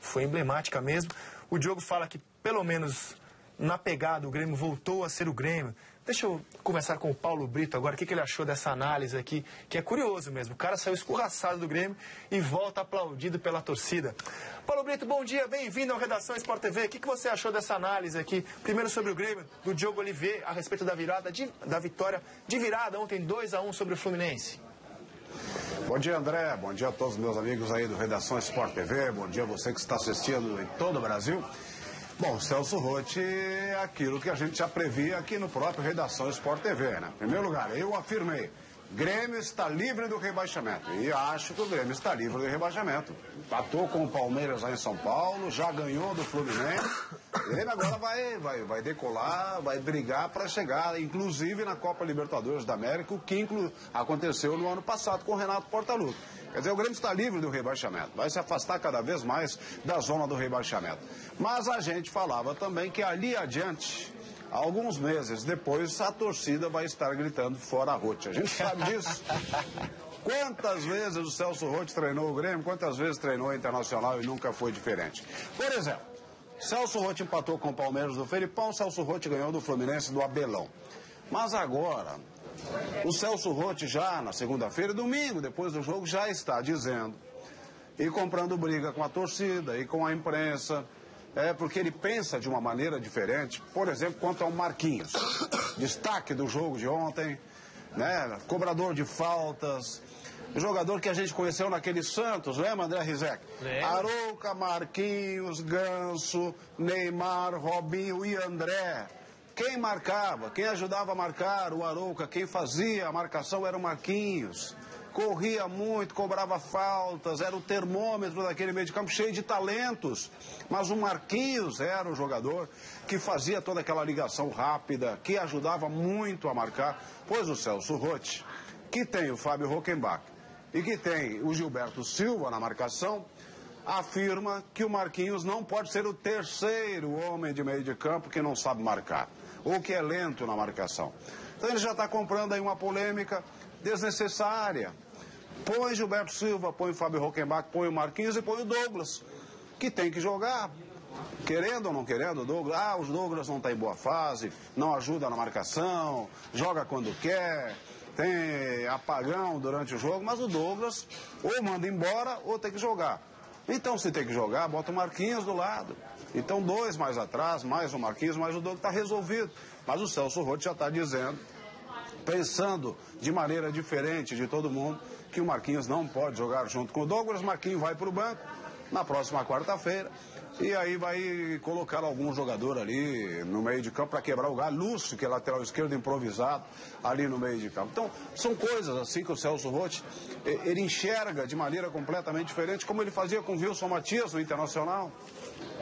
foi emblemática mesmo. O Diogo fala que, pelo menos na pegada, o Grêmio voltou a ser o Grêmio. Deixa eu conversar com o Paulo Brito agora, o que ele achou dessa análise aqui, que é curioso mesmo. O cara saiu escorraçado do Grêmio e volta aplaudido pela torcida. Paulo Brito, bom dia, bem-vindo ao Redação Sport TV. O que você achou dessa análise aqui? Primeiro sobre o Grêmio, do Diogo Oliveira, a respeito da vitória de virada ontem, 2-1 sobre o Fluminense. Bom dia, André. Bom dia a todos os meus amigos aí do Redação Sport TV. Bom dia a você que está assistindo em todo o Brasil. Bom, Celso Rotti é aquilo que a gente já previa aqui no próprio Redação Sport TV, né? Em primeiro lugar, eu afirmei, Grêmio está livre do rebaixamento. E acho que o Grêmio está livre do rebaixamento. Empatou com o Palmeiras lá em São Paulo, já ganhou do Fluminense. Ele agora vai decolar, vai brigar para chegar, inclusive na Copa Libertadores da América, o que aconteceu no ano passado com o Renato Portaluppi. Quer dizer, o Grêmio está livre do rebaixamento, vai se afastar cada vez mais da zona do rebaixamento. Mas a gente falava também que ali adiante, alguns meses depois, a torcida vai estar gritando fora Rotti. A gente sabe disso. Quantas vezes o Celso Rotti treinou o Grêmio, quantas vezes treinou o Internacional e nunca foi diferente. Por exemplo, Celso Rotti empatou com o Palmeiras do Felipão, Celso Rotti ganhou do Fluminense do Abelão. Mas agora, o Celso Rotti já na segunda-feira, domingo, depois do jogo, já está dizendo e comprando briga com a torcida e com a imprensa, porque ele pensa de uma maneira diferente, por exemplo, quanto ao Marquinhos, destaque do jogo de ontem, né, cobrador de faltas, jogador que a gente conheceu naquele Santos, lembra, André Rizek? Arouca, Marquinhos, Ganso, Neymar, Robinho e André. Quem marcava, quem ajudava a marcar o Arouca, quem fazia a marcação era o Marquinhos. Corria muito, cobrava faltas, era o termômetro daquele meio de campo, cheio de talentos. Mas o Marquinhos era o jogador que fazia toda aquela ligação rápida, que ajudava muito a marcar. Pois o Celso Rotti, que tem o Fábio Rockenbach e que tem o Gilberto Silva na marcação, afirma que o Marquinhos não pode ser o terceiro homem de meio de campo que não sabe marcar, ou que é lento na marcação. Então ele já está comprando aí uma polêmica desnecessária. Põe Gilberto Silva, põe o Fábio Rockenbach, põe o Marquinhos e põe o Douglas, que tem que jogar. Querendo ou não querendo, o Douglas, os Douglas não está em boa fase, não ajuda na marcação, joga quando quer, tem apagão durante o jogo, mas o Douglas ou manda embora ou tem que jogar. Então, se tem que jogar, bota o Marquinhos do lado. Então, dois mais atrás, mais o Marquinhos, mais o Douglas, está resolvido. Mas o Celso Rotti já está dizendo, pensando de maneira diferente de todo mundo, que o Marquinhos não pode jogar junto com o Douglas. Marquinhos vai para o banco na próxima quarta-feira e aí vai colocar algum jogador ali no meio de campo para quebrar o galho. Lúcio, que é lateral esquerdo improvisado, ali no meio de campo. Então, são coisas assim que o Celso Rotti, ele enxerga de maneira completamente diferente, como ele fazia com o Wilson Matias no Internacional.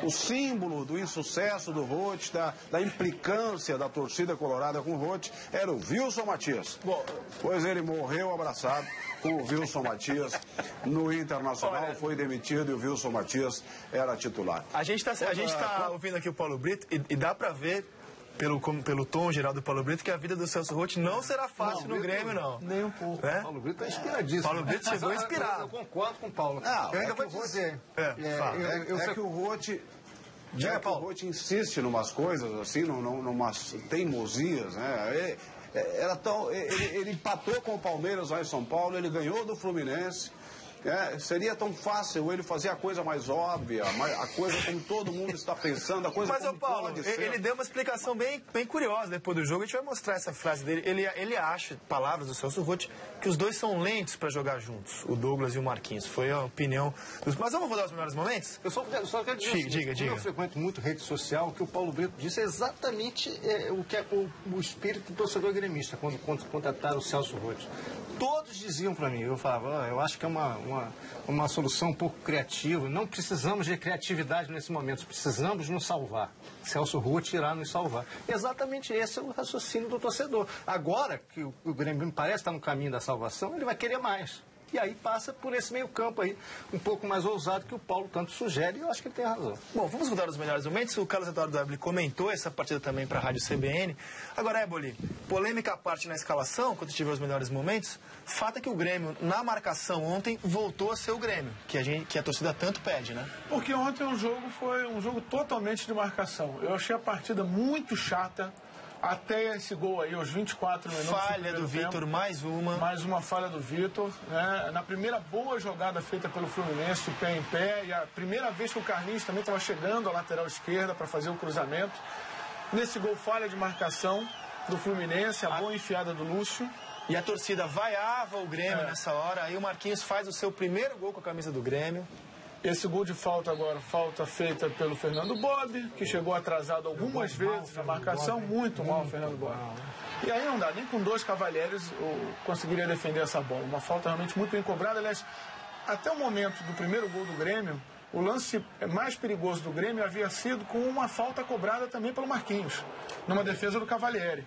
O símbolo do insucesso do Rotti, da implicância da torcida colorada com o Rotti, era o Wilson Matias. Pois ele morreu abraçado com o Wilson Matias no Internacional, foi demitido e o Wilson Matias era titular. A gente está ouvindo aqui o Paulo Brito e dá para ver, pelo tom geral do Paulo Brito, que a vida do Celso Rotti não será fácil no Grêmio, não. Nem um pouco. É? O Paulo Brito está inspiradíssimo. Paulo Brito chegou inspirado. Eu concordo com o Paulo. Eu ainda vou dizer. Que o Rotti... o Rotti insiste em umas coisas assim, numas teimosias, né? Ele empatou com o Palmeiras lá em São Paulo, ele ganhou do Fluminense. Seria tão fácil ele fazer a coisa mais óbvia, a coisa como todo mundo está pensando, a coisa Mas, como Paulo, pode ser. ele deu uma explicação bem curiosa depois do jogo. A gente vai mostrar essa frase dele. Ele acha, palavras do Celso Rotti, que os dois são lentos para jogar juntos, o Douglas e o Marquinhos. Foi a opinião dos... Mas vamos rodar os melhores momentos? Eu só quero dizer, diga. Eu frequento muito rede social, o que o Paulo Brito disse é exatamente o que é o espírito do torcedor gremista, quando contrataram o Celso Rotti. Todos diziam para mim, eu falava, eu acho que é uma solução um pouco criativa, não precisamos de criatividade nesse momento, precisamos nos salvar. Celso Rotti irá nos salvar. Exatamente esse é o raciocínio do torcedor. Agora que o Grêmio me parece estar no caminho da salvação, ele vai querer mais. E aí passa por esse meio campo aí, um pouco mais ousado que o Paulo tanto sugere, e eu acho que ele tem razão. Bom, vamos mudar os melhores momentos. O Carlos Eduardo Eboli comentou essa partida também para a Rádio CBN. Agora, Eboli, polêmica à parte na escalação, quando tiver os melhores momentos, fato é que o Grêmio, na marcação ontem, voltou a ser o Grêmio, que a torcida tanto pede, né? Porque ontem o jogo foi um jogo totalmente de marcação. Eu achei a partida muito chata. Até esse gol aí, aos 24 minutos. Falha do Vitor, mais uma. Mais uma falha do Vitor. Né? Na primeira boa jogada feita pelo Fluminense, de pé em pé. E a primeira vez que o Carlinhos também estava chegando à lateral esquerda para fazer o cruzamento. Nesse gol, falha de marcação do Fluminense, a boa enfiada do Lúcio. E a torcida vaiava o Grêmio nessa hora. Aí o Marquinhos faz o seu primeiro gol com a camisa do Grêmio. Esse gol de falta agora, falta feita pelo Fernando Bob, que chegou atrasado algumas vezes na marcação, muito mal o Fernando Bob. E aí não dá, nem com 2 cavalheiros eu conseguiria defender essa bola. Uma falta realmente muito bem cobrada. Aliás, até o momento do primeiro gol do Grêmio, o lance mais perigoso do Grêmio havia sido com uma falta cobrada também pelo Marquinhos, numa defesa do Cavalieri.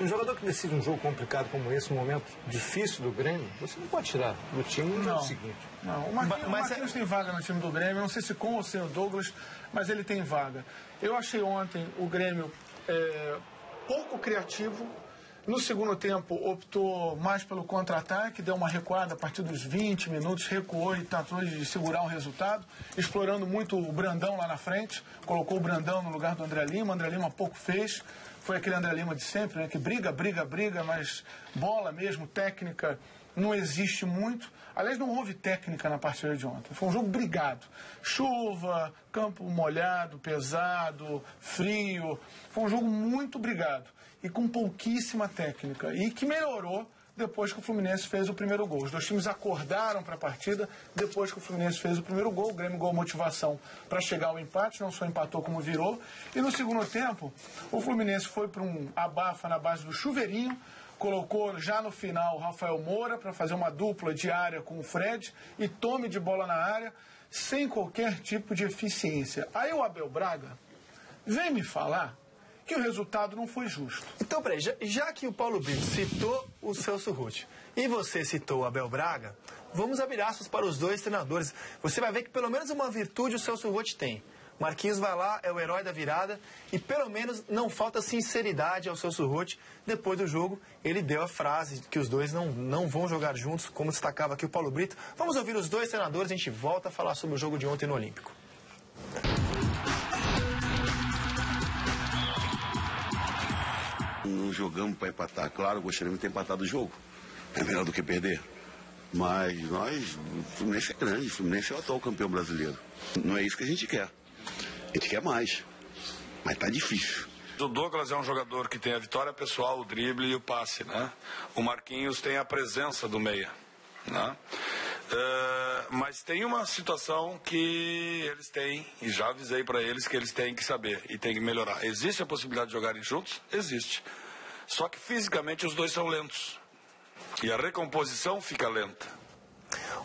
Um jogador que decide um jogo complicado como esse, um momento difícil do Grêmio, você não pode tirar do time no jogo seguinte. Não, o Marquinhos tem vaga no time do Grêmio, não sei se com ou sem o Douglas, mas ele tem vaga. Eu achei ontem o Grêmio pouco criativo. No segundo tempo optou mais pelo contra-ataque, deu uma recuada a partir dos 20 minutos, recuou e tratou de segurar o resultado, explorando muito o Brandão lá na frente, colocou o Brandão no lugar do André Lima, o André Lima pouco fez, foi aquele André Lima de sempre, né, que briga, mas bola mesmo, técnica, não existe muito. Aliás, não houve técnica na partida de ontem, foi um jogo brigado. Chuva, campo molhado, pesado, frio, foi um jogo muito brigado e com pouquíssima técnica, e que melhorou depois que o Fluminense fez o primeiro gol. Os dois times acordaram para a partida depois que o Fluminense fez o primeiro gol. O Grêmio ganhou motivação para chegar ao empate, não só empatou como virou. E no segundo tempo, o Fluminense foi para um abafa na base do chuveirinho, colocou já no final o Rafael Moura para fazer uma dupla diária com o Fred e tome de bola na área sem qualquer tipo de eficiência. Aí o Abel Braga vem me falar que o resultado não foi justo. Então, peraí, já que o Paulo Brito citou o Celso Ruth e você citou o Abel Braga, vamos abrir aspas para os dois treinadores. Você vai ver que pelo menos uma virtude o Celso Ruth tem. Marquinhos vai lá, é o herói da virada e pelo menos não falta sinceridade ao Celso Ruth. Depois do jogo, ele deu a frase que os dois não vão jogar juntos, como destacava aqui o Paulo Brito. Vamos ouvir os dois treinadores, a gente volta a falar sobre o jogo de ontem no Olímpico. Não jogamos para empatar. Claro, gostaríamos de ter empatado o jogo. É melhor do que perder. Mas o Fluminense é grande, o Fluminense é o atual campeão brasileiro. Não é isso que a gente quer. A gente quer mais. Mas tá difícil. O Douglas é um jogador que tem a vitória pessoal, o drible e o passe, né? O Marquinhos tem a presença do meia, né? Mas tem uma situação que eles têm, e já avisei para eles que eles têm que saber e têm que melhorar. Existe a possibilidade de jogarem juntos? Existe. Só que fisicamente os dois são lentos. E a recomposição fica lenta.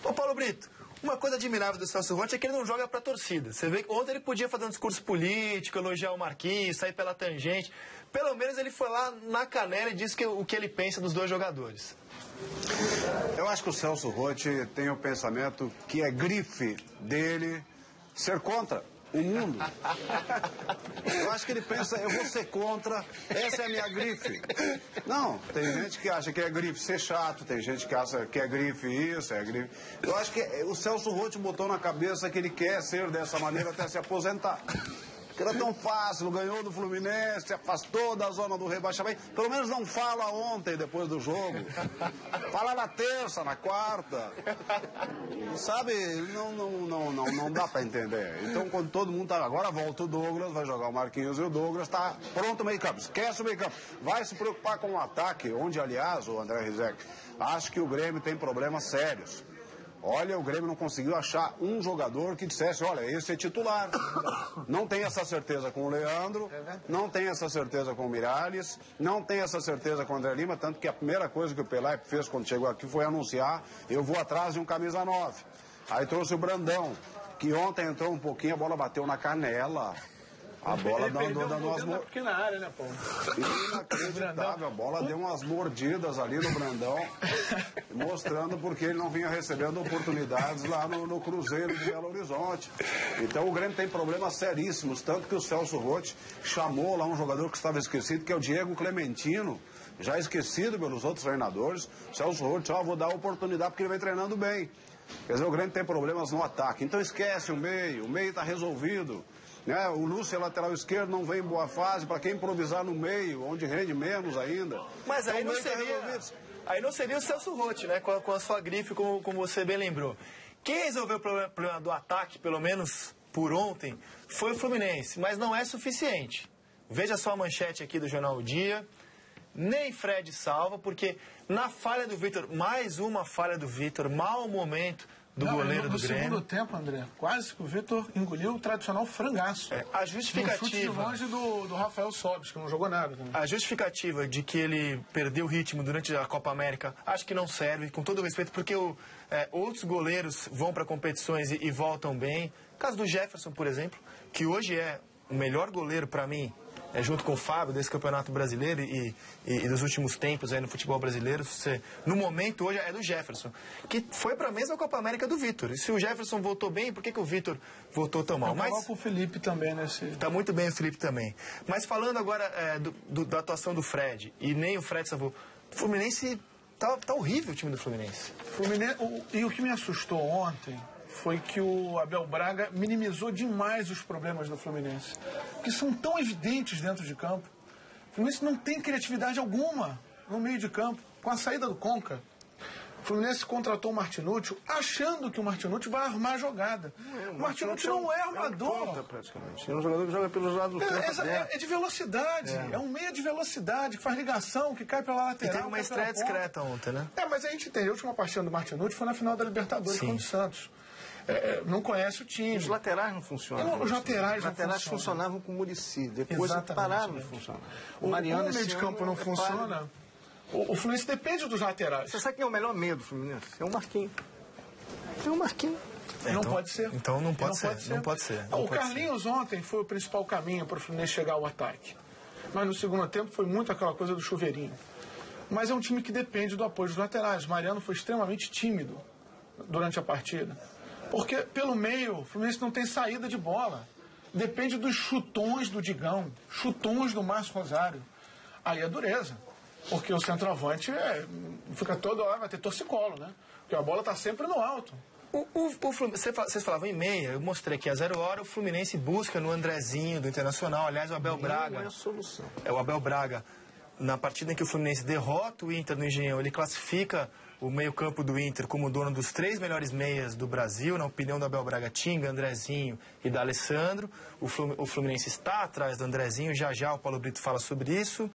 Ô Paulo Brito, uma coisa admirável do Celso Roth é que ele não joga pra torcida. Você vê que ontem ele podia fazer um discurso político, elogiar o Marquinhos, sair pela tangente. Pelo menos ele foi lá na canela e disse o que ele pensa dos dois jogadores. Eu acho que o Celso Roth tem o pensamento que é grife dele ser contra o mundo. Eu acho que ele pensa, eu vou ser contra, essa é a minha grife. Não, tem gente que acha que é grife ser chato, tem gente que acha que é grife isso, é grife... Eu acho que o Celso Roth botou na cabeça que ele quer ser dessa maneira até se aposentar. Porque era tão fácil, ganhou do Fluminense, se afastou da zona do rebaixamento. Pelo menos não fala ontem, depois do jogo. Fala na terça, na quarta. Sabe, não dá pra entender. Então, quando todo mundo tá... Agora volta o Douglas, vai jogar o Marquinhos e o Douglas tá pronto o meio campo. Esquece o meio campo. Vai se preocupar com o ataque, onde, aliás, o André Rizek, acho que o Grêmio tem problemas sérios. Olha, o Grêmio não conseguiu achar um jogador que dissesse, olha, esse é titular. Não tem essa certeza com o Leandro, não tem essa certeza com o Miralles, não tem essa certeza com o André Lima, tanto que a primeira coisa que o Pelé fez quando chegou aqui foi anunciar, eu vou atrás de um camisa 9. Aí trouxe o Brandão, que ontem entrou um pouquinho, a bola bateu na canela. A bola Ele perdeu dando umas na pequena área, né, Paulo? Inacreditável. A bola deu umas mordidas ali no Brandão, mostrando porque ele não vinha recebendo oportunidades lá no Cruzeiro de Belo Horizonte. Então o Grêmio tem problemas seríssimos, tanto que o Celso Roth chamou lá um jogador que estava esquecido, que é o Diego Clementino, já esquecido pelos outros treinadores. O Celso Roth, vou dar oportunidade porque ele vem treinando bem. Quer dizer, o Grêmio tem problemas no ataque. Então esquece o meio está resolvido. Né? O Lúcio, lateral esquerdo, não vem em boa fase. Para quem improvisar no meio, onde rende menos ainda. Mas aí, então, aí não seria o Celso Roth, né? Com a sua grife, como você bem lembrou. Quem resolveu o problema do ataque, pelo menos por ontem, foi o Fluminense. Mas não é suficiente. Veja só a manchete aqui do Jornal O Dia. Nem Fred salva, porque na falha do Vitor, mais uma falha do Vitor, mau momento do goleiro do Grêmio. No segundo tempo, André, quase que o Vitor engoliu o tradicional frangaço. A justificativa... Um chute de longe do Rafael Sobis, que não jogou nada também. A justificativa de que ele perdeu o ritmo durante a Copa América, acho que não serve, com todo o respeito, porque outros goleiros vão para competições e voltam bem. O caso do Jefferson, por exemplo, que hoje é o melhor goleiro para mim, junto com o Fábio, desse Campeonato Brasileiro e dos últimos tempos aí no futebol brasileiro, no momento hoje é do Jefferson, que foi para a mesma Copa América do Vitor. E se o Jefferson voltou bem, por que o Vitor voltou tão mal? Eu coloco o Felipe também nesse... Tá muito bem o Felipe também. Mas falando agora da atuação do Fred, e nem o Fred salvou, o Fluminense tá horrível o time do Fluminense. E o que me assustou ontem foi que o Abel Braga minimizou demais os problemas do Fluminense, que são tão evidentes dentro de campo. O Fluminense não tem criatividade alguma no meio de campo. Com a saída do Conca, o Fluminense contratou o Martinútil achando que o Martinútil vai armar a jogada. O Martinútil não é armador. Ponta, praticamente. É um jogador que joga pelos lados do campo. É de velocidade. É um meia de velocidade, que faz ligação, que cai pela lateral. E teve uma estreia discreta ontem, né? Mas a gente entende. A última partida do Martinútil foi na final da Libertadores contra o Santos. Não conhece o time. Os laterais não funcionam. Os laterais funcionavam com o Muricy. Depois pararam de funcionar. O Mariano, o meio de campo não funciona. O Fluminense depende dos laterais. Você sabe quem é o melhor meio do Fluminense? É o Marquinhos. É o Marquinhos. Não pode ser. Então não pode ser. O Carlinhos ontem foi o principal caminho para o Fluminense chegar ao ataque. Mas no segundo tempo foi muito aquela coisa do chuveirinho. Mas é um time que depende do apoio dos laterais. O Mariano foi extremamente tímido durante a partida. Porque pelo meio, o Fluminense não tem saída de bola. Depende dos chutões do Digão, chutões do Márcio Rosário. Aí é dureza. Porque o centroavante fica toda hora, vai ter torcicolo, né? Porque a bola está sempre no alto. Vocês falavam em meia, eu mostrei aqui a 0 hora, o Fluminense busca no Andrezinho do Internacional. Aliás, o Abel Braga... Não é a solução. O Abel Braga, na partida em que o Fluminense derrota o Inter no Engenhão, ele classifica o meio-campo do Inter como dono dos 3 melhores meias do Brasil, na opinião do Abel Braga, Tinga, Andrezinho e D'Alessandro. O Fluminense está atrás do Andrezinho, já o Paulo Brito fala sobre isso.